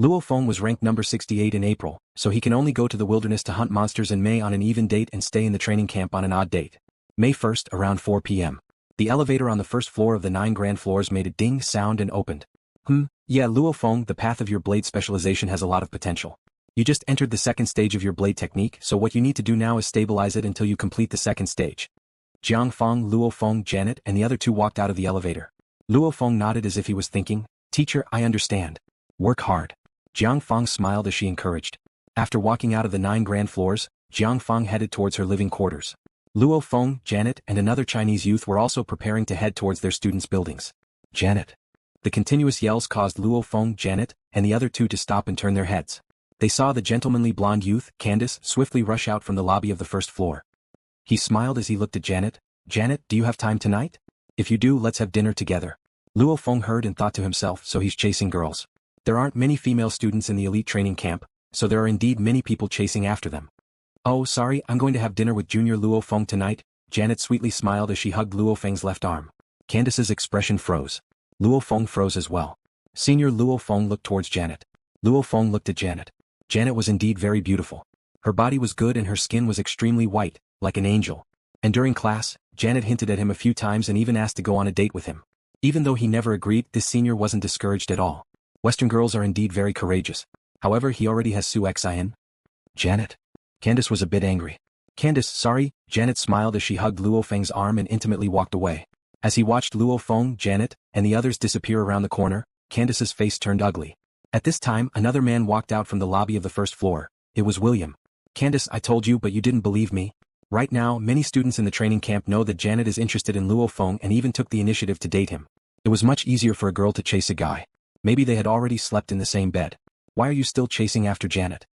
Luo Feng was ranked number 68 in April, so he can only go to the wilderness to hunt monsters in May on an even date and stay in the training camp on an odd date. May 1st, around 4 p.m. The elevator on the first floor of the 9 grand floors made a ding sound and opened. Yeah, Luo Feng, the path of your blade specialization has a lot of potential. You just entered the second stage of your blade technique, so what you need to do now is stabilize it until you complete the second stage. Jiang Feng, Luo Feng, Janet, and the other two walked out of the elevator. Luo Feng nodded as if he was thinking, "Teacher, I understand. Work hard." Jiang Feng smiled as she encouraged. After walking out of the 9 grand floors, Jiang Feng headed towards her living quarters. Luo Feng, Janet, and another Chinese youth were also preparing to head towards their students' buildings. Janet. The continuous yells caused Luo Feng, Janet, and the other two to stop and turn their heads. They saw the gentlemanly blonde youth, Candace, swiftly rush out from the lobby of the first floor. He smiled as he looked at Janet. "Janet, do you have time tonight? If you do, let's have dinner together." Luo Feng heard and thought to himself, so he's chasing girls. There aren't many female students in the elite training camp, so there are indeed many people chasing after them. "Oh, sorry, I'm going to have dinner with Junior Luo Feng tonight." Janet sweetly smiled as she hugged Luo Feng's left arm. Candace's expression froze. Luo Feng froze as well. Senior Luo Feng looked towards Janet. Luo Feng looked at Janet. Janet was indeed very beautiful. Her body was good and her skin was extremely white, like an angel. And during class, Janet hinted at him a few times and even asked to go on a date with him. Even though he never agreed, this senior wasn't discouraged at all. Western girls are indeed very courageous. However, he already has Su Xin. Janet. Candace was a bit angry. "Candace, sorry." Janet smiled as she hugged Luo Feng's arm and intimately walked away. As he watched Luo Feng, Janet, and the others disappear around the corner, Candace's face turned ugly. At this time, another man walked out from the lobby of the first floor. It was William. "Candace, I told you but you didn't believe me." Right now, many students in the training camp know that Janet is interested in Luo Feng and even took the initiative to date him. It was much easier for a girl to chase a guy. Maybe they had already slept in the same bed. "Why are you still chasing after Janet?"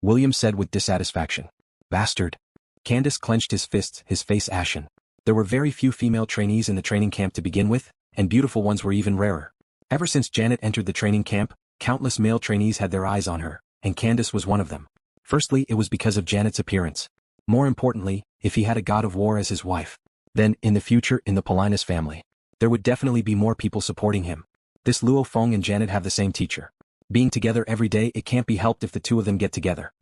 William said with dissatisfaction. "Bastard." Candace clenched his fists, his face ashen. There were very few female trainees in the training camp to begin with, and beautiful ones were even rarer. Ever since Janet entered the training camp, countless male trainees had their eyes on her, and Candace was one of them. Firstly, it was because of Janet's appearance. More importantly, if he had a god of war as his wife. Then, in the future, in the Paulinus family, there would definitely be more people supporting him. This Luo Feng and Janet have the same teacher. Being together every day, it can't be helped if the two of them get together.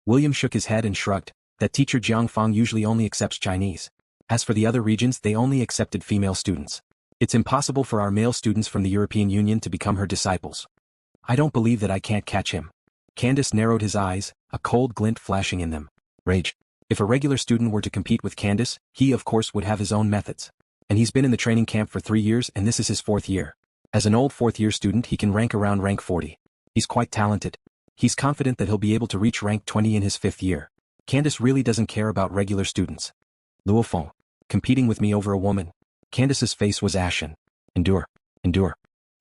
William shook his head and shrugged. That teacher Jiang Feng usually only accepts Chinese. As for the other regions, they only accepted female students. It's impossible for our male students from the European Union to become her disciples. "I don't believe that I can't catch him." Candace narrowed his eyes, a cold glint flashing in them. Rage. If a regular student were to compete with Candace, he of course would have his own methods. And he's been in the training camp for 3 years and this is his 4th year. As an old 4th year student he can rank around rank 40. He's quite talented. He's confident that he'll be able to reach rank 20 in his 5th year. Candace really doesn't care about regular students. Luo Feng. Competing with me over a woman. Candace's face was ashen. Endure. Endure.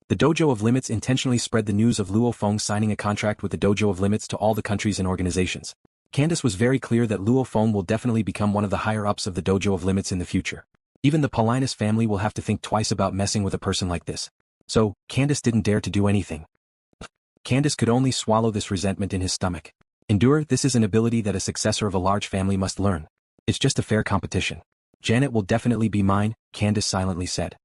The Dojo of Limits intentionally spread the news of Luo Feng signing a contract with the Dojo of Limits to all the countries and organizations. Candace was very clear that Luo Feng will definitely become one of the higher-ups of the Dojo of Limits in the future. Even the Paulinus family will have to think twice about messing with a person like this. So, Candace didn't dare to do anything. Candace could only swallow this resentment in his stomach. Endure, this is an ability that a successor of a large family must learn. It's just a fair competition. Janet will definitely be mine, Candace silently said.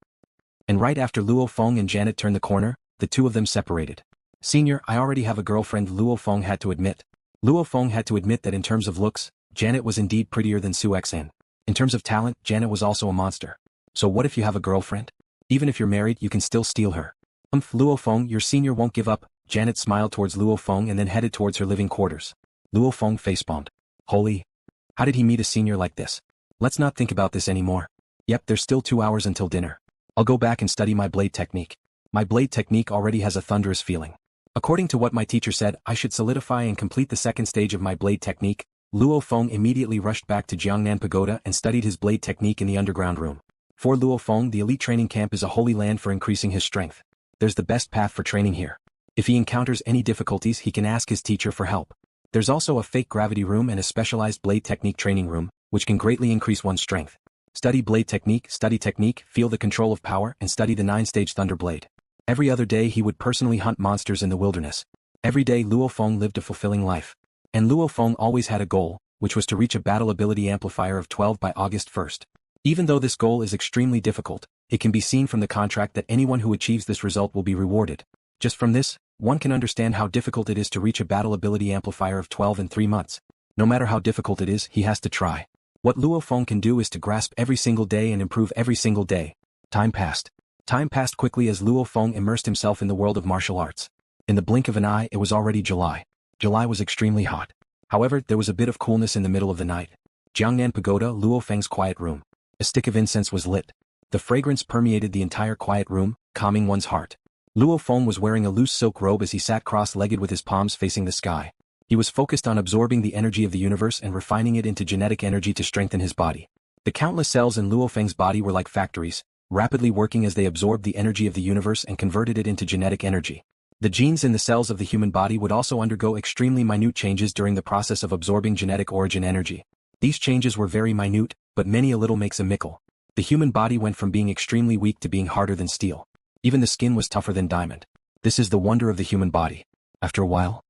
And right after Luo Feng and Janet turned the corner, the two of them separated. "Senior, I already have a girlfriend," Luo Feng had to admit. Luo Feng had to admit that in terms of looks, Janet was indeed prettier than Su Xin. In terms of talent, Janet was also a monster. So what if you have a girlfriend? Even if you're married, you can still steal her. Luo Feng, your senior won't give up." Janet smiled towards Luo Feng and then headed towards her living quarters. Luo Feng facepalmed. Holy. How did he meet a senior like this? Let's not think about this anymore. Yep, there's still 2 hours until dinner. I'll go back and study my blade technique. My blade technique already has a thunderous feeling. According to what my teacher said, I should solidify and complete the second stage of my blade technique. Luo Feng immediately rushed back to Jiangnan Pagoda and studied his blade technique in the underground room. For Luo Feng, the elite training camp is a holy land for increasing his strength. There's the best path for training here. If he encounters any difficulties, he can ask his teacher for help. There's also a fake gravity room and a specialized blade technique training room, which can greatly increase one's strength. Study blade technique, feel the control of power, and study the 9-stage thunder blade. Every other day he would personally hunt monsters in the wilderness. Every day Luo Feng lived a fulfilling life. And Luo Feng always had a goal, which was to reach a Battle Ability Amplifier of 12 by August 1st. Even though this goal is extremely difficult, it can be seen from the contract that anyone who achieves this result will be rewarded. Just from this, one can understand how difficult it is to reach a battle ability amplifier of 12 in 3 months. No matter how difficult it is, he has to try. What Luo Feng can do is to grasp every single day and improve every single day. Time passed. Time passed quickly as Luo Feng immersed himself in the world of martial arts. In the blink of an eye, it was already July. July was extremely hot. However, there was a bit of coolness in the middle of the night. Jiangnan Pagoda, Luo Feng's quiet room. A stick of incense was lit. The fragrance permeated the entire quiet room, calming one's heart. Luo Feng was wearing a loose silk robe as he sat cross-legged with his palms facing the sky. He was focused on absorbing the energy of the universe and refining it into genetic energy to strengthen his body. The countless cells in Luo Feng's body were like factories, rapidly working as they absorbed the energy of the universe and converted it into genetic energy. The genes in the cells of the human body would also undergo extremely minute changes during the process of absorbing genetic origin energy. These changes were very minute, but many a little makes a mickle. The human body went from being extremely weak to being harder than steel. Even the skin was tougher than diamond. This is the wonder of the human body. After a while,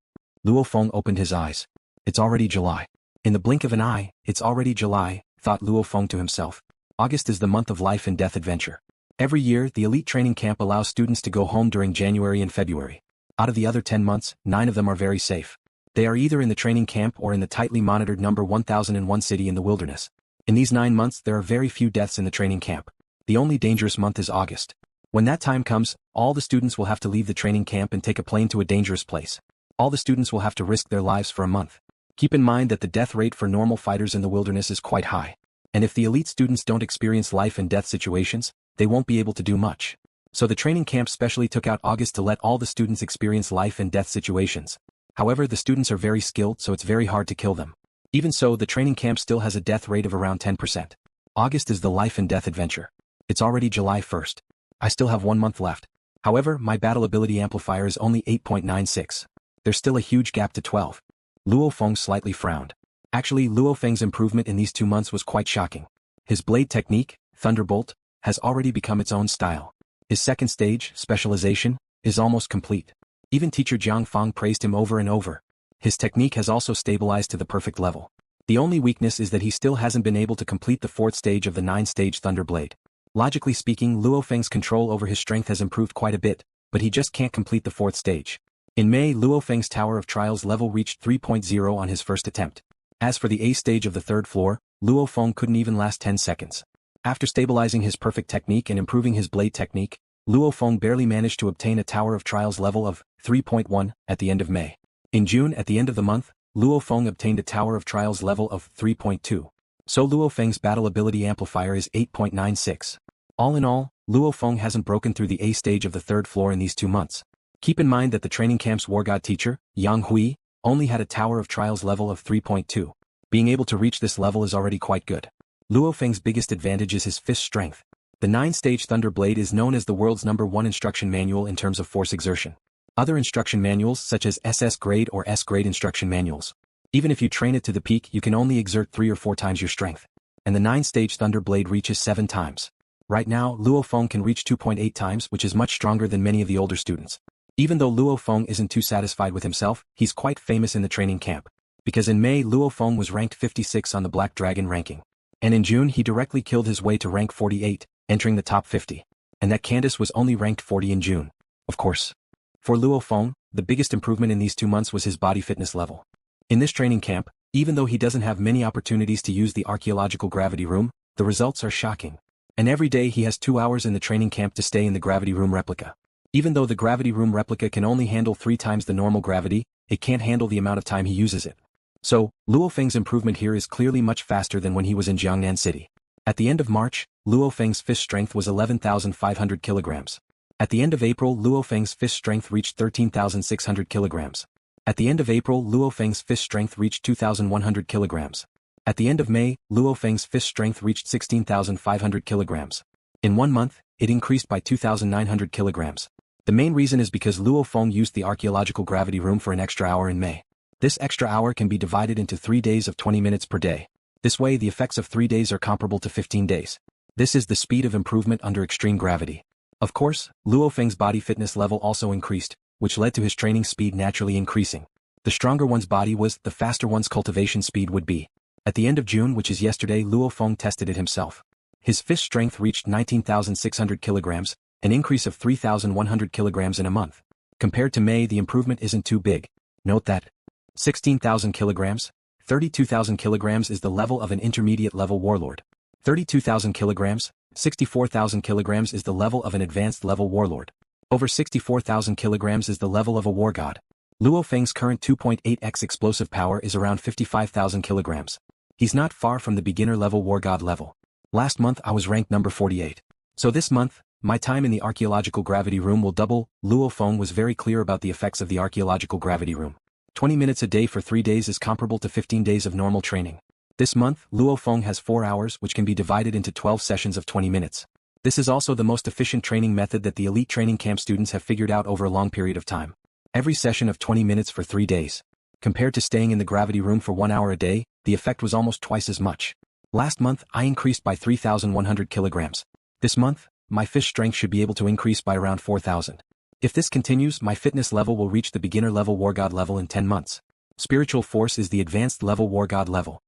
Luo Feng opened his eyes. It's already July. In the blink of an eye, it's already July, thought Luo Feng to himself. August is the month of life and death adventure. Every year, the elite training camp allows students to go home during January and February. Out of the other 10 months, 9 of them are very safe. They are either in the training camp or in the tightly monitored number 1001 city in the wilderness. In these 9 months, there are very few deaths in the training camp. The only dangerous month is August. When that time comes, all the students will have to leave the training camp and take a plane to a dangerous place. All the students will have to risk their lives for a month. Keep in mind that the death rate for normal fighters in the wilderness is quite high. And if the elite students don't experience life and death situations, they won't be able to do much. So the training camp specially took out August to let all the students experience life and death situations. However, the students are very skilled, so it's very hard to kill them. Even so, the training camp still has a death rate of around 10%. August is the life and death adventure. It's already July 1st. I still have 1 month left. However, my battle ability amplifier is only 8.96. There's still a huge gap to 12. Luo Feng slightly frowned. Actually, Luo Feng's improvement in these 2 months was quite shocking. His blade technique, Thunderbolt, has already become its own style. His second stage, specialization, is almost complete. Even teacher Jiang Fang praised him over and over. His technique has also stabilized to the perfect level. The only weakness is that he still hasn't been able to complete the 4th stage of the 9-stage Thunderblade. Logically speaking, Luo Feng's control over his strength has improved quite a bit, but he just can't complete the 4th stage. In May, Luo Feng's Tower of Trials level reached 3.0 on his first attempt. As for the A stage of the 3rd floor, Luo Feng couldn't even last 10 seconds. After stabilizing his perfect technique and improving his blade technique, Luo Feng barely managed to obtain a Tower of Trials level of 3.1 at the end of May. In June, at the end of the month, Luo Feng obtained a Tower of Trials level of 3.2. So Luo Feng's battle ability amplifier is 8.96. All in all, Luo Feng hasn't broken through the A stage of the 3rd floor in these 2 months. Keep in mind that the training camp's war god teacher, Yang Hui, only had a Tower of Trials level of 3.2. Being able to reach this level is already quite good. Luo Feng's biggest advantage is his fist strength. The 9-stage Thunderblade is known as the world's #1 instruction manual in terms of force exertion. Other instruction manuals such as SS grade or S grade instruction manuals. Even if you train it to the peak, you can only exert 3 or 4 times your strength. And the 9-stage Thunderblade reaches 7 times. Right now, Luo Feng can reach 2.8 times, which is much stronger than many of the older students. Even though Luo Feng isn't too satisfied with himself, he's quite famous in the training camp. Because in May, Luo Feng was ranked 56 on the Black Dragon ranking. And in June, he directly killed his way to rank 48, entering the top 50. And that Candace was only ranked 40 in June. Of course. For Luo Feng, the biggest improvement in these 2 months was his body fitness level. In this training camp, even though he doesn't have many opportunities to use the archaeological gravity room, the results are shocking. And every day he has 2 hours in the training camp to stay in the gravity room replica. Even though the gravity room replica can only handle 3 times the normal gravity, it can't handle the amount of time he uses it. So, Luo Feng's improvement here is clearly much faster than when he was in Jiangnan City. At the end of March, Luo Feng's fist strength was 11,500 kilograms. At the end of April, Luo Feng's fist strength reached 13,600 kilograms. At the end of April, Luo Feng's fist strength reached 2,100 kilograms. At the end of May, Luo Feng's fist strength reached 16,500 kilograms. In 1 month, it increased by 2,900 kilograms. The main reason is because Luo Feng used the archaeological gravity room for an extra hour in May. This extra hour can be divided into 3 days of 20 minutes per day. This way, the effects of 3 days are comparable to 15 days. This is the speed of improvement under extreme gravity. Of course, Luo Feng's body fitness level also increased, which led to his training speed naturally increasing. The stronger one's body was, the faster one's cultivation speed would be. At the end of June, which is yesterday, Luo Feng tested it himself. His fist strength reached 19,600 kilograms, an increase of 3,100 kilograms in a month. Compared to May, the improvement isn't too big. Note that 16,000 kilograms, 32,000 kilograms is the level of an intermediate level warlord. 32,000 kilograms, 64,000 kilograms is the level of an advanced level warlord. Over 64,000 kilograms is the level of a war god. Luo Feng's current 2.8x explosive power is around 55,000 kilograms. He's not far from the beginner level war god level. Last month I was ranked number 48. So this month, my time in the archaeological gravity room will double. Luo Feng was very clear about the effects of the archaeological gravity room. 20 minutes a day for 3 days is comparable to 15 days of normal training. This month, Luo Feng has 4 hours which can be divided into 12 sessions of 20 minutes. This is also the most efficient training method that the elite training camp students have figured out over a long period of time. Every session of 20 minutes for 3 days. Compared to staying in the gravity room for 1 hour a day, the effect was almost twice as much. Last month, I increased by 3,100 kilograms. This month, my fish strength should be able to increase by around 4,000. If this continues, my fitness level will reach the beginner level war god level in 10 months. Spiritual force is the advanced level war god level.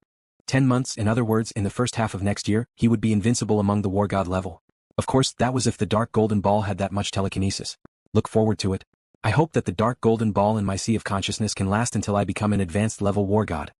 10 months, in other words, in the first half of next year, he would be invincible among the war god level. Of course, that was if the dark golden ball had that much telekinesis. Look forward to it. I hope that the dark golden ball in my sea of consciousness can last until I become an advanced level war god.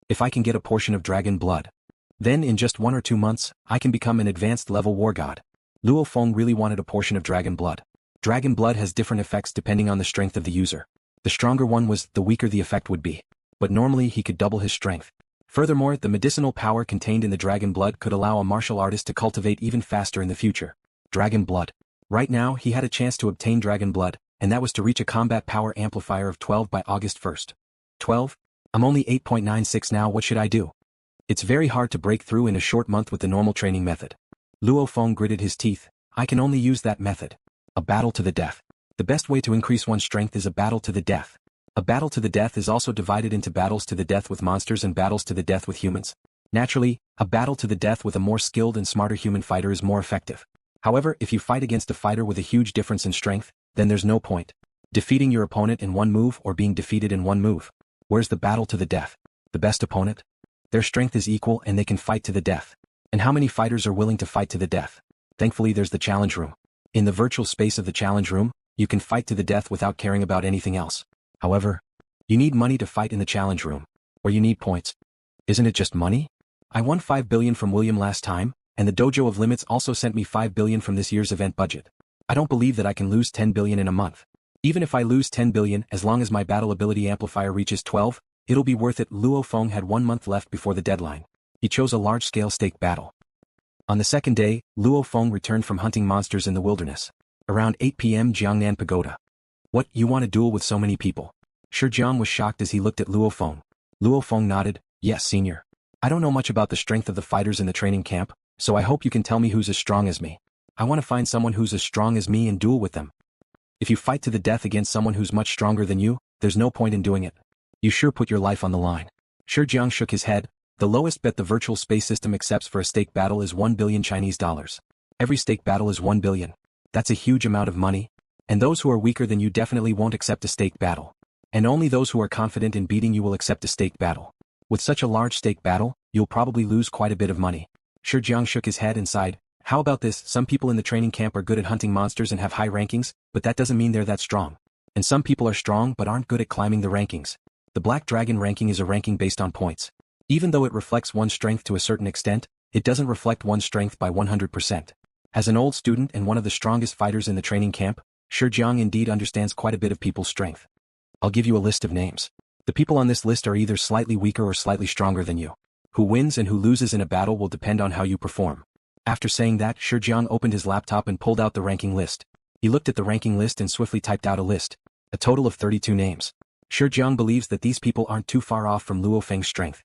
If I can get a portion of dragon blood, then in just 1 or 2 months, I can become an advanced level war god. Luo Feng really wanted a portion of dragon blood. Dragon blood has different effects depending on the strength of the user. The stronger one was, the weaker the effect would be. But normally he could double his strength. Furthermore, the medicinal power contained in the dragon blood could allow a martial artist to cultivate even faster in the future. Dragon blood. Right now, he had a chance to obtain dragon blood, and that was to reach a combat power amplifier of 12 by August 1st. 12? I'm only 8.96 now, what should I do? It's very hard to break through in a short month with the normal training method. Luo Feng gritted his teeth. I can only use that method. A battle to the death. The best way to increase one's strength is a battle to the death. A battle to the death is also divided into battles to the death with monsters and battles to the death with humans. Naturally, a battle to the death with a more skilled and smarter human fighter is more effective. However, if you fight against a fighter with a huge difference in strength, then there's no point. Defeating your opponent in one move or being defeated in one move. Where's the battle to the death? The best opponent? Their strength is equal and they can fight to the death. And how many fighters are willing to fight to the death? Thankfully there's the challenge room. In the virtual space of the challenge room, you can fight to the death without caring about anything else. However, you need money to fight in the challenge room. Or you need points. Isn't it just money? I won 5 billion from William last time, and the Dojo of Limits also sent me 5 billion from this year's event budget. I don't believe that I can lose 10 billion in a month. Even if I lose 10 billion, as long as my Battle Ability Amplifier reaches 12, it'll be worth it. Luo Feng had 1 month left before the deadline. He chose a large-scale stake battle. On the second day, Luo Feng returned from hunting monsters in the wilderness. Around 8 p.m. Jiangnan Pagoda. What, you want to duel with so many people? Shi Jiang was shocked as he looked at Luo Feng. Luo Feng nodded, yes, senior. I don't know much about the strength of the fighters in the training camp, so I hope you can tell me who's as strong as me. I want to find someone who's as strong as me and duel with them. If you fight to the death against someone who's much stronger than you, there's no point in doing it. You sure put your life on the line. Shi Jiang shook his head. The lowest bet the virtual space system accepts for a stake battle is 1 billion Chinese dollars. Every stake battle is 1 billion. That's a huge amount of money. And those who are weaker than you definitely won't accept a stake battle. And only those who are confident in beating you will accept a stake battle. With such a large stake battle, you'll probably lose quite a bit of money. Shi Jiang shook his head and sighed. How about this? Some people in the training camp are good at hunting monsters and have high rankings, but that doesn't mean they're that strong. And some people are strong but aren't good at climbing the rankings. The Black Dragon ranking is a ranking based on points. Even though it reflects one's strength to a certain extent, it doesn't reflect one's strength by 100%. As an old student and one of the strongest fighters in the training camp, Shi Jiang indeed understands quite a bit of people's strength. I'll give you a list of names. The people on this list are either slightly weaker or slightly stronger than you. Who wins and who loses in a battle will depend on how you perform. After saying that, Shi Jiang opened his laptop and pulled out the ranking list. He looked at the ranking list and swiftly typed out a list. A total of 32 names. Shi Jiang believes that these people aren't too far off from Luo Feng's strength.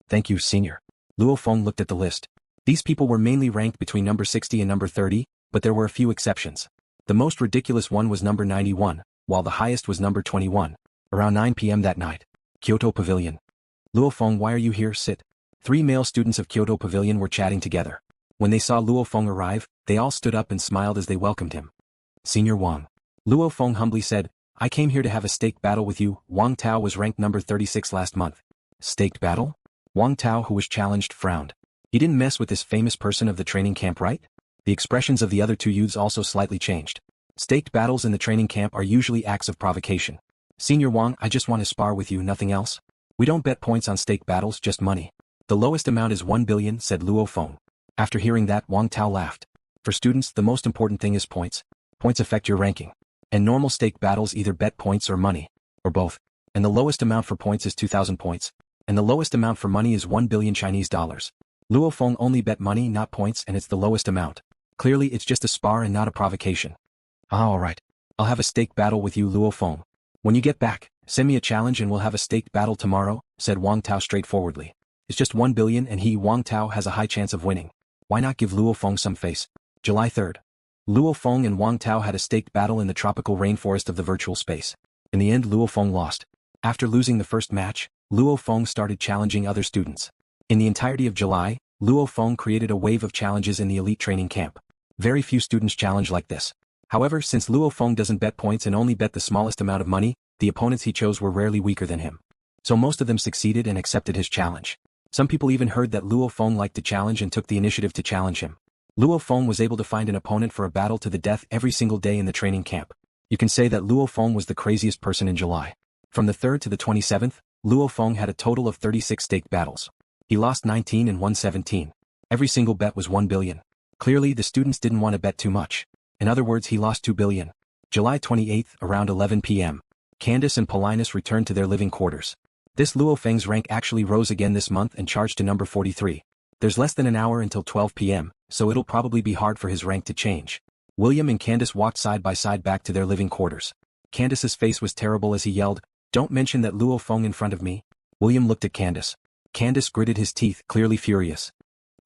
Thank you, senior. Luo Feng looked at the list. These people were mainly ranked between number 60 and number 30, but there were a few exceptions. The most ridiculous one was number 91, while the highest was number 21. Around 9 p.m. that night. Kyoto Pavilion. Luo Feng, why are you here? Sit. 3 male students of Kyoto Pavilion were chatting together. When they saw Luo Feng arrive, they all stood up and smiled as they welcomed him. Senior Wang. Luo Feng humbly said, I came here to have a stake battle with you. Wang Tao was ranked number 36 last month. Staked battle? Wang Tao, who was challenged, frowned. He didn't mess with this famous person of the training camp, right? The expressions of the other two youths also slightly changed. Staked battles in the training camp are usually acts of provocation. Senior Wang, I just want to spar with you, nothing else. We don't bet points on stake battles, just money. The lowest amount is 1 billion, said Luo Feng. After hearing that, Wang Tao laughed. For students, the most important thing is points. Points affect your ranking. And normal stake battles either bet points or money, or both. And the lowest amount for points is 2,000 points. And the lowest amount for money is 1 billion Chinese dollars. Luo Feng only bet money, not points, and it's the lowest amount. Clearly, it's just a spar and not a provocation. Alright. I'll have a stake battle with you, Luo Feng. When you get back, send me a challenge and we'll have a staked battle tomorrow, said Wang Tao straightforwardly. It's just 1 billion and he, Wang Tao, has a high chance of winning. Why not give Luo Feng some face? July 3rd. Luo Feng and Wang Tao had a staked battle in the tropical rainforest of the virtual space. In the end, Luo Feng lost. After losing the first match, Luo Feng started challenging other students. In the entirety of July, Luo Feng created a wave of challenges in the elite training camp. Very few students challenge like this. However, since Luo Feng doesn't bet points and only bet the smallest amount of money, the opponents he chose were rarely weaker than him. So most of them succeeded and accepted his challenge. Some people even heard that Luo Feng liked to challenge and took the initiative to challenge him. Luo Feng was able to find an opponent for a battle to the death every single day in the training camp. You can say that Luo Feng was the craziest person in July. From the 3rd to the 27th, Luo Feng had a total of 36 staked battles. He lost 19 and won 17. Every single bet was 1 billion. Clearly, the students didn't want to bet too much. In other words, he lost 2 billion. July 28th, around 11 p.m. Candace and Paulinus returned to their living quarters. This Luo Feng's rank actually rose again this month and charged to number 43. There's less than an hour until 12 p.m., so it'll probably be hard for his rank to change. William and Candace walked side by side back to their living quarters. Candace's face was terrible as he yelled, "Don't mention that Luo Feng in front of me." William looked at Candace. Candace gritted his teeth, clearly furious.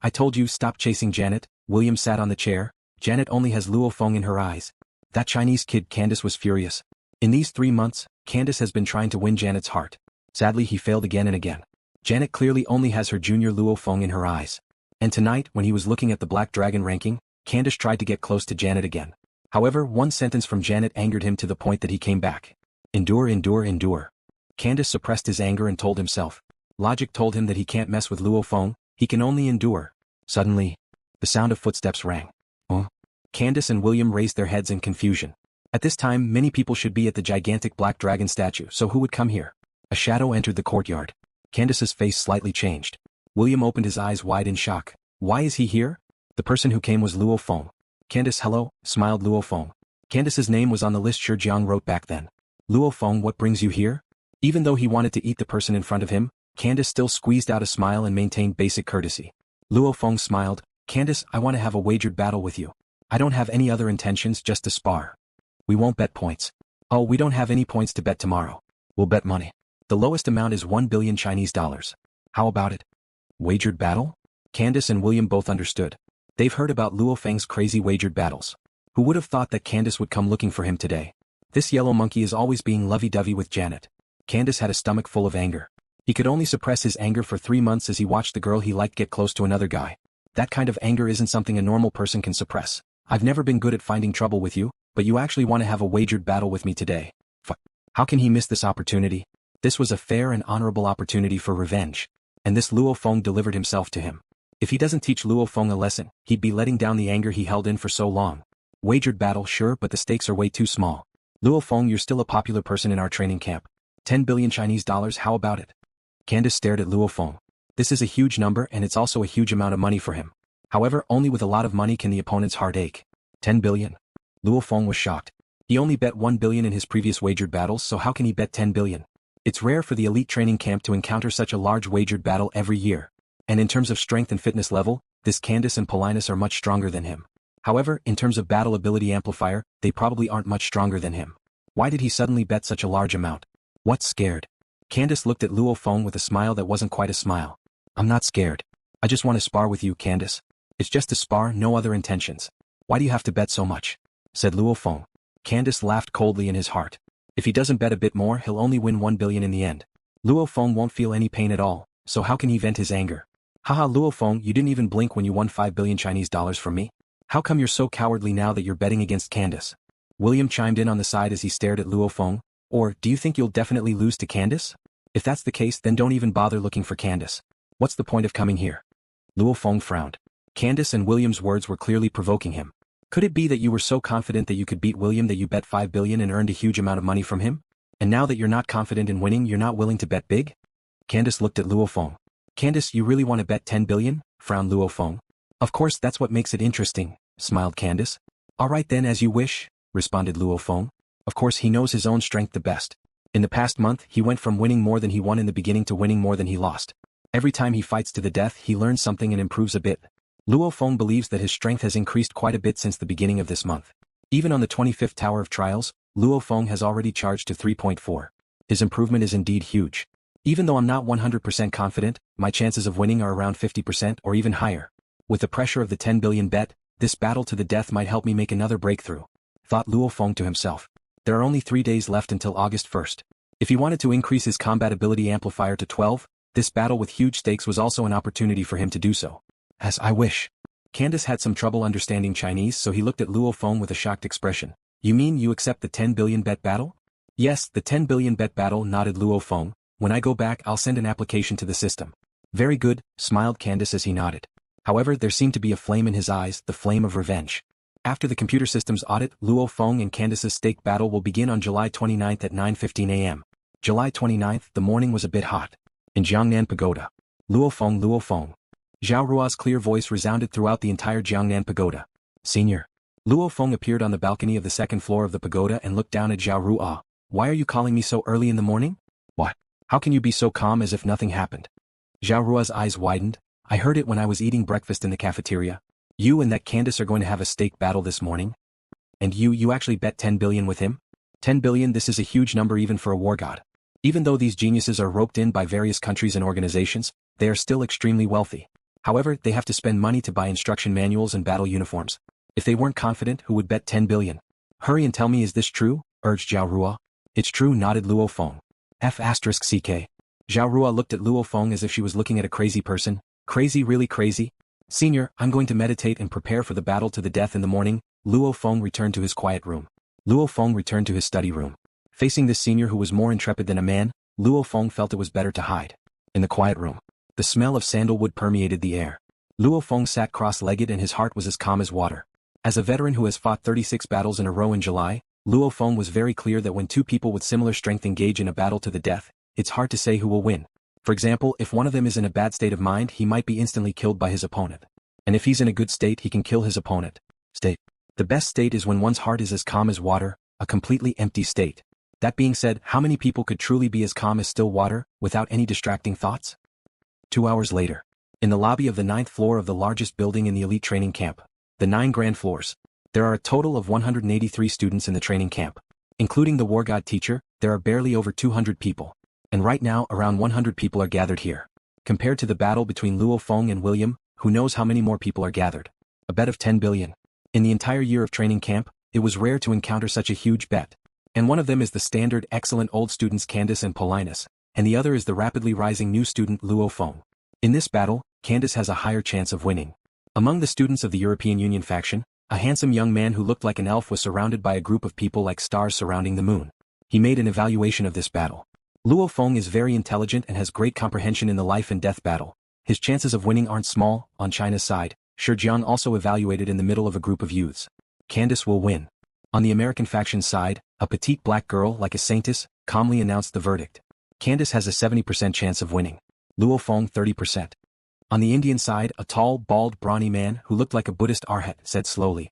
"I told you, stop chasing Janet." William sat on the chair. Janet only has Luo Feng in her eyes. That Chinese kid. Candace was furious. In these 3 months, Candace has been trying to win Janet's heart. Sadly, he failed again and again. Janet clearly only has her junior Luo Feng in her eyes. And tonight, when he was looking at the Black Dragon ranking, Candace tried to get close to Janet again. However, one sentence from Janet angered him to the point that he came back. "Endure, endure, endure." Candace suppressed his anger and told himself. Logic told him that he can't mess with Luo Feng, he can only endure. Suddenly, the sound of footsteps rang. Candace and William raised their heads in confusion. At this time, many people should be at the gigantic Black Dragon statue, so who would come here? A shadow entered the courtyard. Candace's face slightly changed. William opened his eyes wide in shock. Why is he here? The person who came was Luo Feng. "Candace, hello," smiled Luo Feng. Candace's name was on the list Shi Jiang wrote back then. "Luo Feng, what brings you here?" Even though he wanted to eat the person in front of him, Candace still squeezed out a smile and maintained basic courtesy. Luo Feng smiled. "Candace, I want to have a wagered battle with you. I don't have any other intentions, just to spar. We won't bet points." "Oh, we don't have any points to bet tomorrow. We'll bet money. The lowest amount is 1 billion Chinese dollars. How about it?" Wagered battle? Candace and William both understood. They've heard about Luo Feng's crazy wagered battles. Who would have thought that Candace would come looking for him today? This yellow monkey is always being lovey-dovey with Janet. Candace had a stomach full of anger. He could only suppress his anger for 3 months as he watched the girl he liked get close to another guy. That kind of anger isn't something a normal person can suppress. "I've never been good at finding trouble with you, but you actually want to have a wagered battle with me today. How can he miss this opportunity? This was a fair and honorable opportunity for revenge. And this Luo Feng delivered himself to him. If he doesn't teach Luo Feng a lesson, he'd be letting down the anger he held in for so long. Wagered battle, sure, but the stakes are way too small. Luo Feng, you're still a popular person in our training camp. 10 billion Chinese dollars, how about it?" Candace stared at Luo Feng. This is a huge number and it's also a huge amount of money for him. However, only with a lot of money can the opponent's heart ache. 10 billion? Luo Feng was shocked. He only bet 1 billion in his previous wagered battles, so how can he bet 10 billion? It's rare for the elite training camp to encounter such a large wagered battle every year. And in terms of strength and fitness level, this Candace and Paulinus are much stronger than him. However, in terms of battle ability amplifier, they probably aren't much stronger than him. Why did he suddenly bet such a large amount? What's scared? Candace looked at Luo Feng with a smile that wasn't quite a smile. "I'm not scared. I just want to spar with you, Candace. It's just a spar, no other intentions. Why do you have to bet so much?" said Luo Feng. Candace laughed coldly in his heart. If he doesn't bet a bit more, he'll only win 1 billion in the end. Luo Feng won't feel any pain at all, so how can he vent his anger? "Haha, Luo Feng, you didn't even blink when you won 5 billion Chinese dollars from me. How come you're so cowardly now that you're betting against Candace?" William chimed in on the side as he stared at Luo Feng. "Or, do you think you'll definitely lose to Candace? If that's the case, then don't even bother looking for Candace. What's the point of coming here?" Luo Feng frowned. Candace and William's words were clearly provoking him. Could it be that you were so confident that you could beat William that you bet 5 billion and earned a huge amount of money from him? And now that you're not confident in winning, you're not willing to bet big? Candace looked at Luo Feng. Candace, you really want to bet 10 billion? Frowned Luo Feng. Of course, that's what makes it interesting, smiled Candace. All right then, as you wish, responded Luo Feng. Of course, he knows his own strength the best. In the past month, he went from winning more than he won in the beginning to winning more than he lost. Every time he fights to the death, he learns something and improves a bit. Luo Feng believes that his strength has increased quite a bit since the beginning of this month. Even on the 25th Tower of Trials, Luo Feng has already charged to 3.4. His improvement is indeed huge. Even though I'm not 100% confident, my chances of winning are around 50% or even higher. With the pressure of the 10 billion bet, this battle to the death might help me make another breakthrough, thought Luo Feng to himself. There are only 3 days left until August 1st. If he wanted to increase his combat ability amplifier to 12, this battle with huge stakes was also an opportunity for him to do so. As I wish. Candace had some trouble understanding Chinese, so he looked at Luo Feng with a shocked expression. You mean you accept the 10 billion bet battle? Yes, the 10 billion bet battle, nodded Luo Feng. When I go back, I'll send an application to the system. Very good, smiled Candace as he nodded. However, there seemed to be a flame in his eyes, the flame of revenge. After the computer systems audit, Luo Feng and Candace's stake battle will begin on July 29th at 9:15 a.m. July 29th, the morning was a bit hot. In Jiangnan Pagoda. Luo Feng, Luo Feng. Zhao Rua's clear voice resounded throughout the entire Jiangnan Pagoda. Senior. Luo Feng appeared on the balcony of the second floor of the pagoda and looked down at Zhao Rua. Why are you calling me so early in the morning? What? How can you be so calm as if nothing happened? Zhao Rua's eyes widened. I heard it when I was eating breakfast in the cafeteria. You and that Candace are going to have a stake battle this morning? And you actually bet 10 billion with him? 10 billion, this is a huge number even for a war god. Even though these geniuses are roped in by various countries and organizations, they are still extremely wealthy. However, they have to spend money to buy instruction manuals and battle uniforms. If they weren't confident, who would bet 10 billion? Hurry and tell me, is this true? Urged Zhao Rua. It's true, nodded Luo Feng. F***ck. Zhao Rua looked at Luo Feng as if she was looking at a crazy person. Crazy, really crazy? Senior, I'm going to meditate and prepare for the battle to the death in the morning. Luo Feng returned to his quiet room. Luo Feng returned to his study room. Facing this senior who was more intrepid than a man, Luo Feng felt it was better to hide. In the quiet room, the smell of sandalwood permeated the air. Luo Feng sat cross-legged and his heart was as calm as water. As a veteran who has fought 36 battles in a row in July, Luo Feng was very clear that when two people with similar strength engage in a battle to the death, it's hard to say who will win. For example, if one of them is in a bad state of mind, he might be instantly killed by his opponent. And if he's in a good state, he can kill his opponent. State. The best state is when one's heart is as calm as water, a completely empty state. That being said, how many people could truly be as calm as still water, without any distracting thoughts? 2 hours later. In the lobby of the 9th floor of the largest building in the elite training camp. The 9 grand floors. There are a total of 183 students in the training camp. Including the war god teacher, there are barely over 200 people. And right now, around 100 people are gathered here. Compared to the battle between Luo Feng and William, who knows how many more people are gathered? A bet of 10 billion. In the entire year of training camp, it was rare to encounter such a huge bet. And one of them is the standard excellent old students Candace and Paulinus, and the other is the rapidly rising new student Luo Feng. In this battle, Candace has a higher chance of winning. Among the students of the European Union faction, a handsome young man who looked like an elf was surrounded by a group of people like stars surrounding the moon. He made an evaluation of this battle. Luo Feng is very intelligent and has great comprehension in the life and death battle. His chances of winning aren't small. On China's side, Shijiang also evaluated in the middle of a group of youths. Candace will win. On the American faction's side, a petite black girl like a saintess calmly announced the verdict. Candace has a 70% chance of winning. Luo Feng 30%. On the Indian side, a tall, bald, brawny man who looked like a Buddhist arhat said slowly.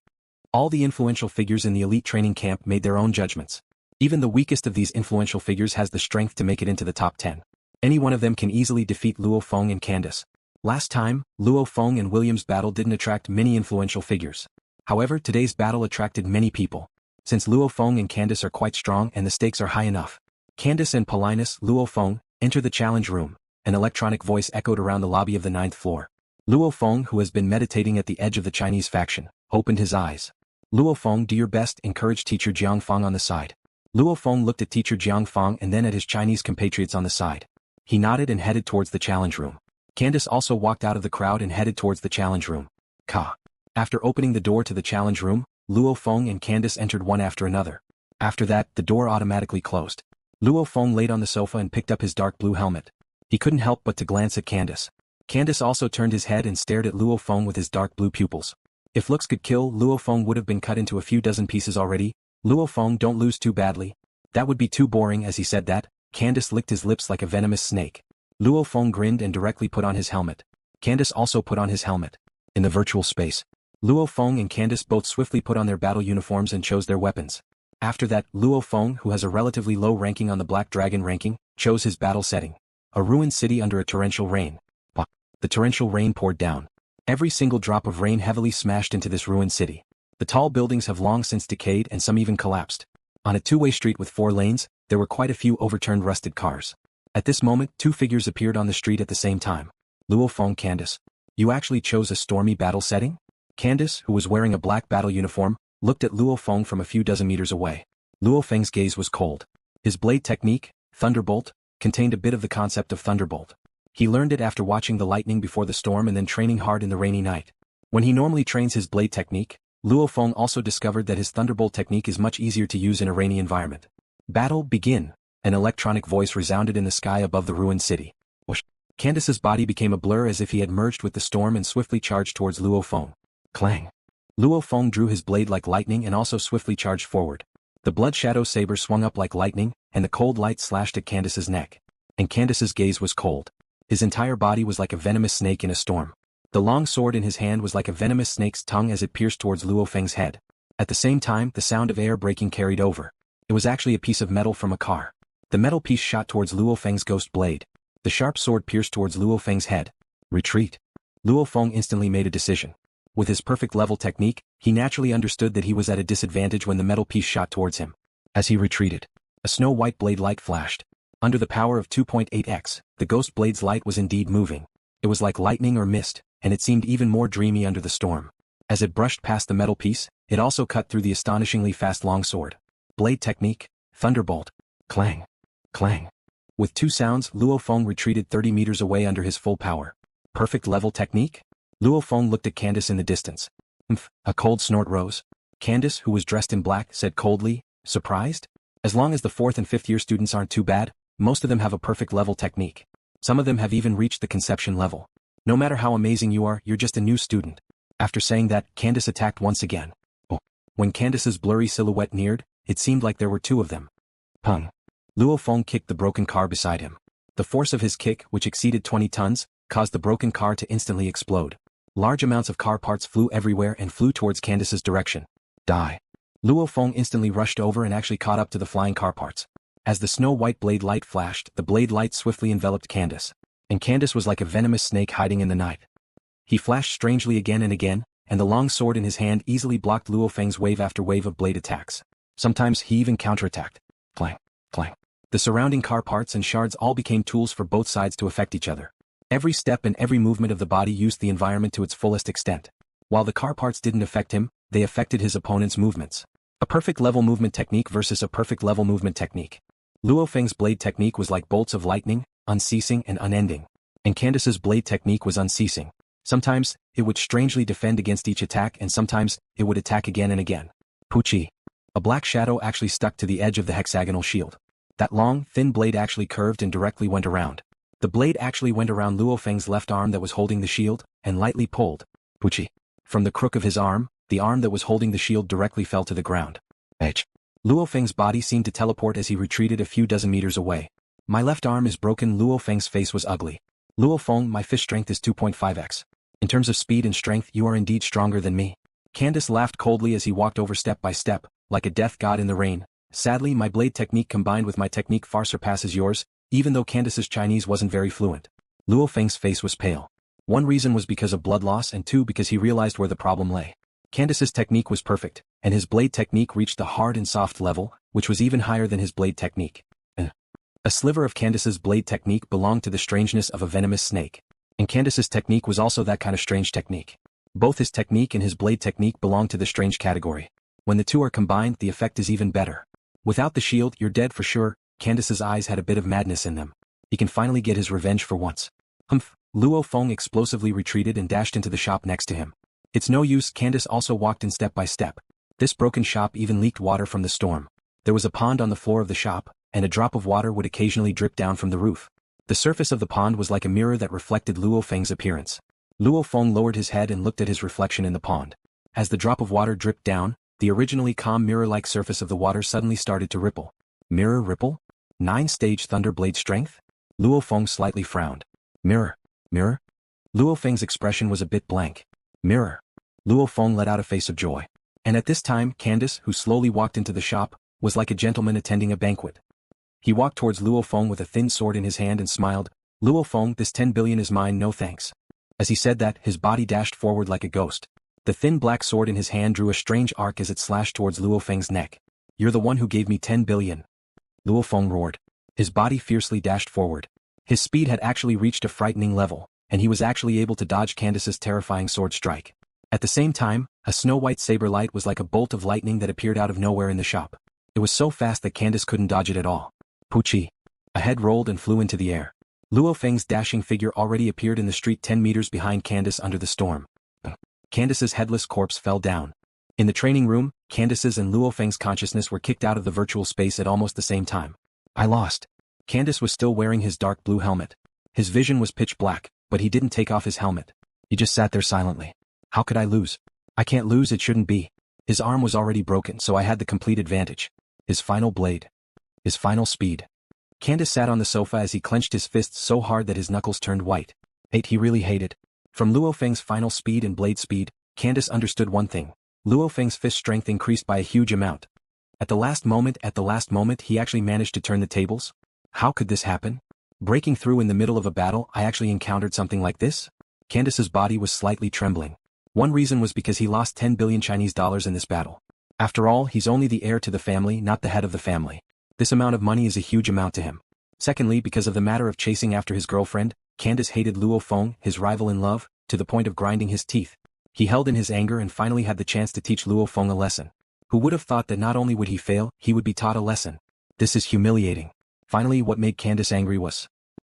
All the influential figures in the elite training camp made their own judgments. Even the weakest of these influential figures has the strength to make it into the top 10. Any one of them can easily defeat Luo Feng and Candace. Last time, Luo Feng and William's battle didn't attract many influential figures. However, today's battle attracted many people. Since Luo Feng and Candace are quite strong and the stakes are high enough. Candace and Paulinus, Luo Feng, enter the challenge room. An electronic voice echoed around the lobby of the 9th floor. Luo Feng, who has been meditating at the edge of the Chinese faction, opened his eyes. Luo Feng, do your best, encouraged teacher Jiang Feng on the side. Luo Feng looked at teacher Jiang Feng and then at his Chinese compatriots on the side. He nodded and headed towards the challenge room. Candace also walked out of the crowd and headed towards the challenge room. After opening the door to the challenge room, Luo Feng and Candace entered one after another. After that, the door automatically closed. Luo Feng laid on the sofa and picked up his dark blue helmet. He couldn't help but to glance at Candace. Candace also turned his head and stared at Luo Feng with his dark blue pupils. If looks could kill, Luo Feng would have been cut into a few dozen pieces already. Luo Feng, don't lose too badly. That would be too boring. As he said that, Candace licked his lips like a venomous snake. Luo Feng grinned and directly put on his helmet. Candace also put on his helmet. In the virtual space, Luo Feng and Candace both swiftly put on their battle uniforms and chose their weapons. After that, Luo Feng, who has a relatively low ranking on the Black Dragon ranking, chose his battle setting. A ruined city under a torrential rain. The torrential rain poured down. Every single drop of rain heavily smashed into this ruined city. The tall buildings have long since decayed and some even collapsed. On a two-way street with 4 lanes, there were quite a few overturned rusted cars. At this moment, 2 figures appeared on the street at the same time. Luo Feng, Candace. You actually chose a stormy battle setting? Candace, who was wearing a black battle uniform, looked at Luo Feng from a few dozen meters away. Luo Feng's gaze was cold. His blade technique, Thunderbolt, contained a bit of the concept of Thunderbolt. He learned it after watching the lightning before the storm and then training hard in the rainy night. When he normally trains his blade technique, Luo Feng also discovered that his Thunderbolt technique is much easier to use in a rainy environment. Battle, begin! An electronic voice resounded in the sky above the ruined city. Whoosh! Candace's body became a blur as if he had merged with the storm and swiftly charged towards Luo Feng. Clang! Luo Feng drew his blade like lightning and also swiftly charged forward. The blood shadow saber swung up like lightning, and the cold light slashed at Candace's neck. And Candace's gaze was cold. His entire body was like a venomous snake in a storm. The long sword in his hand was like a venomous snake's tongue as it pierced towards Luo Feng's head. At the same time, the sound of air breaking carried over. It was actually a piece of metal from a car. The metal piece shot towards Luo Feng's ghost blade. The sharp sword pierced towards Luo Feng's head. Retreat. Luo Feng instantly made a decision. With his perfect level technique, he naturally understood that he was at a disadvantage when the metal piece shot towards him. As he retreated, a snow-white blade light flashed. Under the power of 2.8x, the ghost blade's light was indeed moving. It was like lightning or mist, and it seemed even more dreamy under the storm. As it brushed past the metal piece, it also cut through the astonishingly fast longsword. Blade technique, Thunderbolt. Clang. Clang. With 2 sounds, Luo Feng retreated 30 meters away under his full power. Perfect level technique? Luo Feng looked at Candace in the distance. A cold snort rose. Candace, who was dressed in black, said coldly, surprised? As long as the 4th and 5th year students aren't too bad, most of them have a perfect level technique. Some of them have even reached the conception level. No matter how amazing you are, you're just a new student. After saying that, Candace attacked once again. When Candace's blurry silhouette neared, it seemed like there were 2 of them. Pung. Luo Feng kicked the broken car beside him. The force of his kick, which exceeded 20 tons, caused the broken car to instantly explode. Large amounts of car parts flew everywhere and flew towards Candace's direction. Die. Luo Feng instantly rushed over and actually caught up to the flying car parts. As the snow-white blade light flashed, the blade light swiftly enveloped Candace. And Candace was like a venomous snake hiding in the night. He flashed strangely again and again, and the long sword in his hand easily blocked Luo Feng's wave after wave of blade attacks. Sometimes he even counterattacked. Clang. Clang. The surrounding car parts and shards all became tools for both sides to affect each other. Every step and every movement of the body used the environment to its fullest extent. While the car parts didn't affect him, they affected his opponent's movements. A perfect level movement technique versus a perfect level movement technique. Luo Feng's blade technique was like bolts of lightning, unceasing and unending. And Candace's blade technique was unceasing. Sometimes, it would strangely defend against each attack and sometimes, it would attack again and again. Poochie. A black shadow actually stuck to the edge of the hexagonal shield. That long, thin blade actually curved and directly went around. The blade actually went around Luo Feng's left arm that was holding the shield, and lightly pulled. Poochie. From the crook of his arm, the arm that was holding the shield directly fell to the ground. Edge. Luo Feng's body seemed to teleport as he retreated a few dozen meters away. My left arm is broken. Luo Feng's face was ugly. Luo Feng, my fist strength is 2.5x. In terms of speed and strength, you are indeed stronger than me. Candace laughed coldly as he walked over step by step, like a death god in the rain. Sadly, my blade technique combined with my technique far surpasses yours, even though Candace's Chinese wasn't very fluent. Luo Feng's face was pale. One reason was because of blood loss and 2 because he realized where the problem lay. Candace's technique was perfect, and his blade technique reached the hard and soft level, which was even higher than his blade technique. A sliver of Candace's blade technique belonged to the strangeness of a venomous snake. And Candace's technique was also that kind of strange technique. Both his technique and his blade technique belong to the strange category. When the 2 are combined, the effect is even better. Without the shield, you're dead for sure. Candace's eyes had a bit of madness in them. He can finally get his revenge for once. Luo Feng explosively retreated and dashed into the shop next to him. It's no use. Candace also walked in step by step. This broken shop even leaked water from the storm. There was a pond on the floor of the shop, and a drop of water would occasionally drip down from the roof. The surface of the pond was like a mirror that reflected Luo Feng's appearance. Luo Feng lowered his head and looked at his reflection in the pond. As the drop of water dripped down, the originally calm mirror-like surface of the water suddenly started to ripple. Mirror ripple? 9-stage Thunderblade strength? Luo Feng slightly frowned. Mirror. Mirror? Luo Feng's expression was a bit blank. Mirror. Luo Feng let out a face of joy. And at this time, Candace, who slowly walked into the shop, was like a gentleman attending a banquet. He walked towards Luo Feng with a thin sword in his hand and smiled. Luo Feng, this 10 billion is mine, no thanks. As he said that, his body dashed forward like a ghost. The thin black sword in his hand drew a strange arc as it slashed towards Luo Feng's neck. You're the one who gave me 10 billion. Luo Feng roared. His body fiercely dashed forward. His speed had actually reached a frightening level, and he was actually able to dodge Candace's terrifying sword strike. At the same time, a snow-white saber light was like a bolt of lightning that appeared out of nowhere in the shop. It was so fast that Candace couldn't dodge it at all. Poochie. A head rolled and flew into the air. Luo Feng's dashing figure already appeared in the street 10 meters behind Candace under the storm. Candace's headless corpse fell down. In the training room, Candace's and Luo Feng's consciousness were kicked out of the virtual space at almost the same time. I lost. Candace was still wearing his dark blue helmet. His vision was pitch black, but he didn't take off his helmet. He just sat there silently. How could I lose? I can't lose, it shouldn't be. His arm was already broken, so I had the complete advantage. His final blade. His final speed. Candace sat on the sofa as he clenched his fists so hard that his knuckles turned white. He really hated. From Luo Feng's final speed and blade speed, Candace understood one thing. Luo Feng's fist strength increased by a huge amount. At the last moment, he actually managed to turn the tables? How could this happen? Breaking through in the middle of a battle, I actually encountered something like this? Candace's body was slightly trembling. One reason was because he lost 10 billion Chinese dollars in this battle. After all, he's only the heir to the family, not the head of the family. This amount of money is a huge amount to him. Secondly, because of the matter of chasing after his girlfriend, Candace hated Luo Feng, his rival in love, to the point of grinding his teeth. He held in his anger and finally had the chance to teach Luo Feng a lesson. Who would have thought that not only would he fail, he would be taught a lesson? This is humiliating. Finally, what made Candace angry was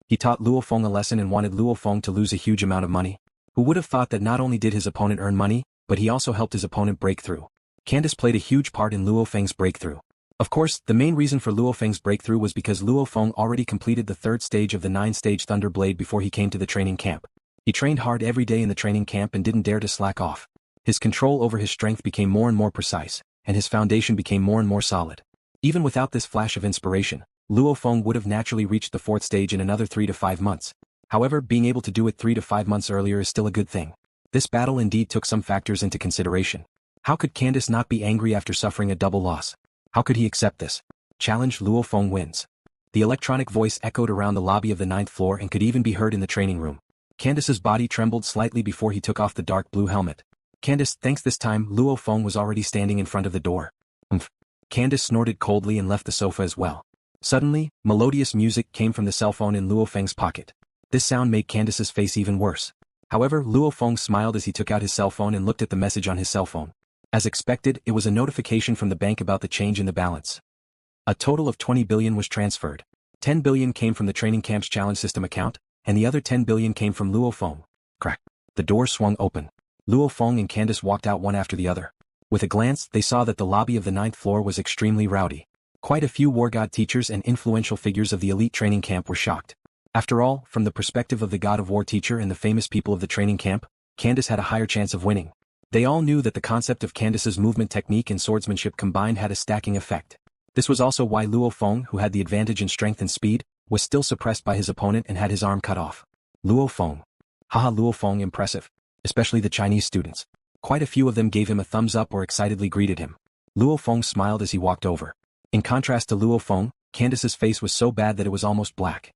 he taught Luo Feng a lesson and wanted Luo Feng to lose a huge amount of money. Who would have thought that not only did his opponent earn money, but he also helped his opponent break through. Candace played a huge part in Luo Feng's breakthrough. Of course, the main reason for Luo Feng's breakthrough was because Luo Feng already completed the 3rd stage of the 9-stage Thunderblade before he came to the training camp. He trained hard every day in the training camp and didn't dare to slack off. His control over his strength became more and more precise, and his foundation became more and more solid. Even without this flash of inspiration, Luo Feng would have naturally reached the 4th stage in another 3 to 5 months. However, being able to do it 3 to 5 months earlier is still a good thing. This battle indeed took some factors into consideration. How could Candace not be angry after suffering a double loss? How could he accept this? Challenge: Luo Feng wins. The electronic voice echoed around the lobby of the 9th floor and could even be heard in the training room. Candace's body trembled slightly before he took off the dark blue helmet. Candace, thanks. This time, Luo Feng was already standing in front of the door. Candace snorted coldly and left the sofa as well. Suddenly, melodious music came from the cell phone in Luo Feng's pocket. This sound made Candace's face even worse. However, Luo Feng smiled as he took out his cell phone and looked at the message on his cell phone. As expected, it was a notification from the bank about the change in the balance. A total of 20 billion was transferred. 10 billion came from the training camp's challenge system account, and the other 10 billion came from Luo Feng. Crack. The door swung open. Luo Feng and Candace walked out one after the other. With a glance, they saw that the lobby of the 9th floor was extremely rowdy. Quite a few war god teachers and influential figures of the elite training camp were shocked. After all, from the perspective of the god of war teacher and the famous people of the training camp, Candace had a higher chance of winning. They all knew that the concept of Candace's movement technique and swordsmanship combined had a stacking effect. This was also why Luo Feng, who had the advantage in strength and speed, was still suppressed by his opponent and had his arm cut off. Luo Feng. Haha, Luo Feng, impressive. Especially the Chinese students. Quite a few of them gave him a thumbs up or excitedly greeted him. Luo Feng smiled as he walked over. In contrast to Luo Feng, Candace's face was so bad that it was almost black.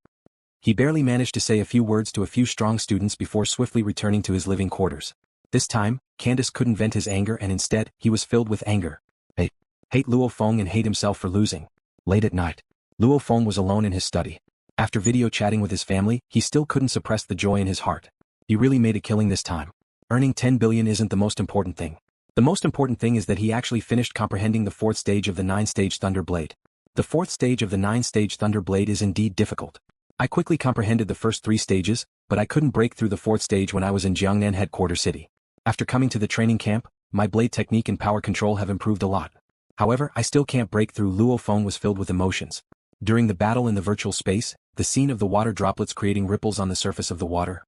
He barely managed to say a few words to a few strong students before swiftly returning to his living quarters. This time, Candace couldn't vent his anger and instead, he was filled with anger. Hate Luo Feng and hate himself for losing. Late at night, Luo Feng was alone in his study. After video chatting with his family, he still couldn't suppress the joy in his heart. He really made a killing this time. Earning 10 billion isn't the most important thing. The most important thing is that he actually finished comprehending the 4th stage of the 9-stage Thunderblade. The 4th stage of the 9-stage Thunderblade is indeed difficult. I quickly comprehended the first 3 stages, but I couldn't break through the 4th stage when I was in Jiangnan headquarters city. After coming to the training camp, my blade technique and power control have improved a lot. However, I still can't break through. Luo Feng was filled with emotions. During the battle in the virtual space, the scene of the water droplets creating ripples on the surface of the water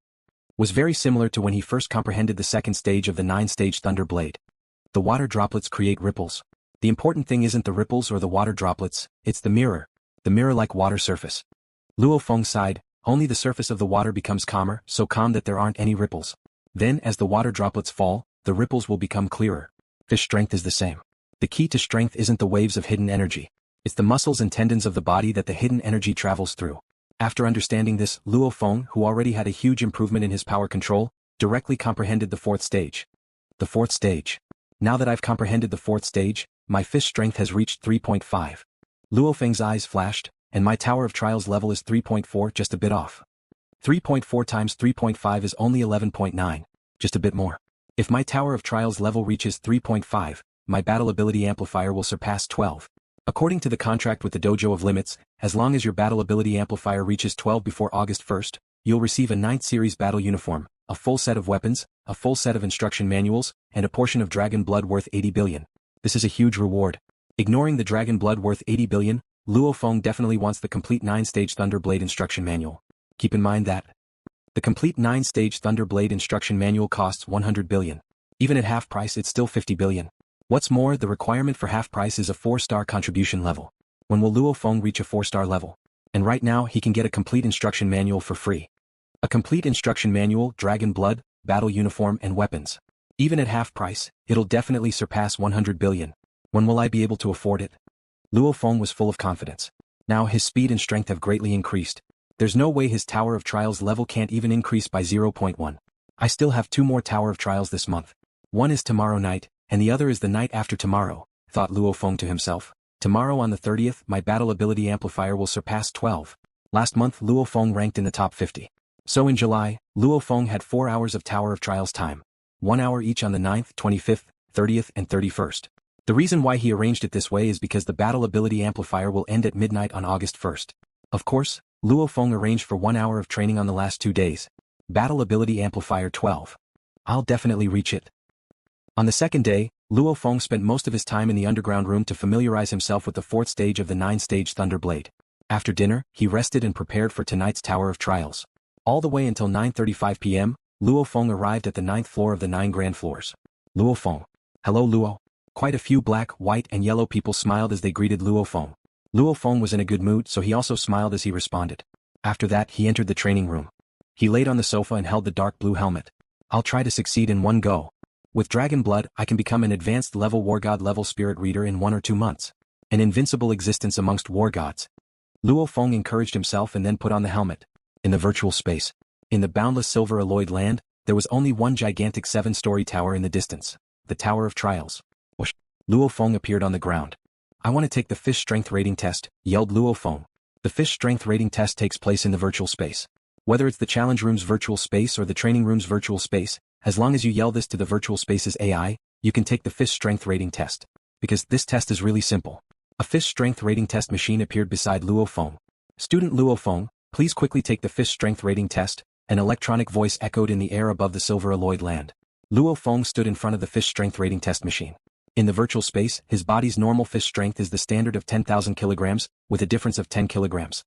was very similar to when he first comprehended the 2nd stage of the 9-stage Thunderblade. The water droplets create ripples. The important thing isn't the ripples or the water droplets, it's the mirror-like water surface. Luo Feng sighed, only the surface of the water becomes calmer, so calm that there aren't any ripples. Then as the water droplets fall, the ripples will become clearer. Fish strength is the same. The key to strength isn't the waves of hidden energy. It's the muscles and tendons of the body that the hidden energy travels through. After understanding this, Luo Feng, who already had a huge improvement in his power control, directly comprehended the fourth stage. The fourth stage. Now that I've comprehended the fourth stage, my fish strength has reached 3.5. Luo Feng's eyes flashed, and my Tower of Trials level is 3.4, just a bit off. 3.4 times 3.5 is only 11.9, just a bit more. If my Tower of Trials level reaches 3.5, my Battle Ability Amplifier will surpass 12. According to the contract with the Dojo of Limits, as long as your Battle Ability Amplifier reaches 12 before August 1st, you'll receive a 9th Series battle uniform, a full set of weapons, a full set of instruction manuals, and a portion of dragon blood worth 80 billion. This is a huge reward. Ignoring the dragon blood worth 80 billion, Luo Feng definitely wants the complete 9-stage Thunderblade instruction manual. Keep in mind that the complete 9-stage Thunderblade instruction manual costs 100 billion. Even at half price it's still 50 billion. What's more, the requirement for half price is a 4-star contribution level. When will Luo Feng reach a 4-star level? And right now he can get a complete instruction manual for free. A complete instruction manual, dragon blood, battle uniform and weapons. Even at half price, it'll definitely surpass 100 billion. When will I be able to afford it? Luo Feng was full of confidence. Now his speed and strength have greatly increased. There's no way his Tower of Trials level can't even increase by 0.1. I still have 2 more Tower of Trials this month. One is tomorrow night, and the other is the night after tomorrow, thought Luo Feng to himself. Tomorrow on the 30th, my Battle Ability Amplifier will surpass 12. Last month Luo Feng ranked in the top 50. So in July, Luo Feng had 4 hours of Tower of Trials time. 1 hour each on the 9th, 25th, 30th and 31st. The reason why he arranged it this way is because the Battle Ability Amplifier will end at midnight on August 1st. Of course, Luo Feng arranged for 1 hour of training on the last 2 days. Battle Ability Amplifier 12. I'll definitely reach it. On the second day, Luo Feng spent most of his time in the underground room to familiarize himself with the 4th stage of the 9-stage Thunderblade. After dinner, he rested and prepared for tonight's Tower of Trials. All the way until 9:35 p.m., Luo Feng arrived at the 9th floor of the 9 grand floors. Luo Feng. Hello Luo. Quite a few black, white and yellow people smiled as they greeted Luo Feng. Luo Feng was in a good mood, so he also smiled as he responded. After that he entered the training room. He laid on the sofa and held the dark blue helmet. I'll try to succeed in one go. With dragon blood, I can become an advanced level war god level spirit reader in 1 or 2 months. An invincible existence amongst war gods. Luo Feng encouraged himself and then put on the helmet. In the virtual space. In the boundless silver alloyed land, there was only one gigantic 7-story tower in the distance. The Tower of Trials. Whoosh. Luo Feng appeared on the ground. I want to take the fish strength rating test, yelled Luo Feng. The fish strength rating test takes place in the virtual space. Whether it's the challenge room's virtual space or the training room's virtual space, as long as you yell this to the virtual space's AI, you can take the fish strength rating test. Because this test is really simple. A fish strength rating test machine appeared beside Luo Feng. Student Luo Feng, please quickly take the fish strength rating test. An electronic voice echoed in the air above the silver alloyed land. Luo Feng stood in front of the fish strength rating test machine. In the virtual space, his body's normal fish strength is the standard of 10,000 kilograms, with a difference of 10 kilograms.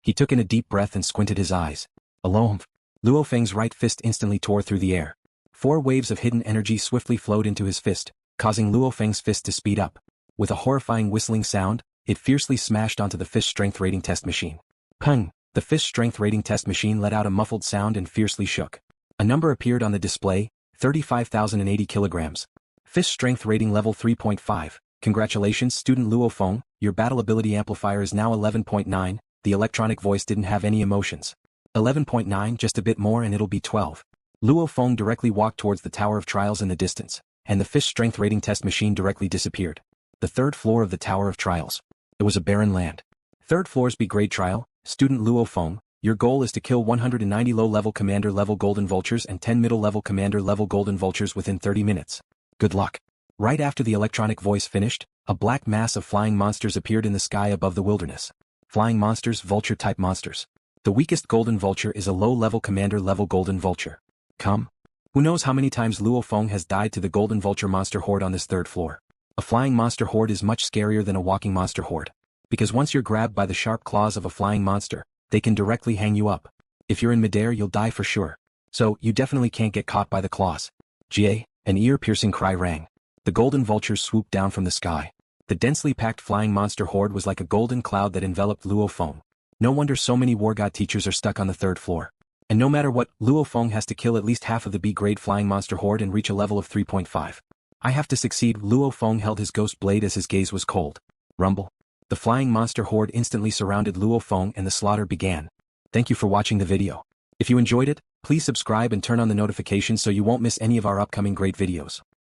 He took in a deep breath and squinted his eyes. Alone. Luo Feng's right fist instantly tore through the air. 4 waves of hidden energy swiftly flowed into his fist, causing Luo Feng's fist to speed up. With a horrifying whistling sound, it fiercely smashed onto the fish strength rating test machine. Pung! The fish strength rating test machine let out a muffled sound and fiercely shook. A number appeared on the display, 35,080 kilograms. Fish strength rating level 3.5. Congratulations student Luo Feng, your battle ability amplifier is now 11.9, the electronic voice didn't have any emotions. 11.9, just a bit more and it'll be 12. Luo Feng directly walked towards the Tower of Trials in the distance, and the fish strength rating test machine directly disappeared. The 3rd floor of the Tower of Trials. It was a barren land. 3rd floor's B-grade trial, student Luo Feng, your goal is to kill 190 low-level commander-level golden vultures and 10 middle-level commander-level golden vultures within 30 minutes. Good luck. Right after the electronic voice finished, a black mass of flying monsters appeared in the sky above the wilderness. Flying monsters, vulture-type monsters. The weakest golden vulture is a low-level commander-level golden vulture. Come. Who knows how many times Luo Feng has died to the golden vulture monster horde on this 3rd floor. A flying monster horde is much scarier than a walking monster horde. Because once you're grabbed by the sharp claws of a flying monster, they can directly hang you up. If you're in midair you'll die for sure. So, you definitely can't get caught by the claws. Jie, an ear-piercing cry rang. The golden vultures swooped down from the sky. The densely packed flying monster horde was like a golden cloud that enveloped Luo Feng. No wonder so many war god teachers are stuck on the third floor. And no matter what, Luo Feng has to kill at least half of the B-grade flying monster horde and reach a level of 3.5. I have to succeed. Luo Feng held his ghost blade as his gaze was cold. Rumble. The flying monster horde instantly surrounded Luo Feng and the slaughter began. Thank you for watching the video. If you enjoyed it, please subscribe and turn on the notifications so you won't miss any of our upcoming great videos.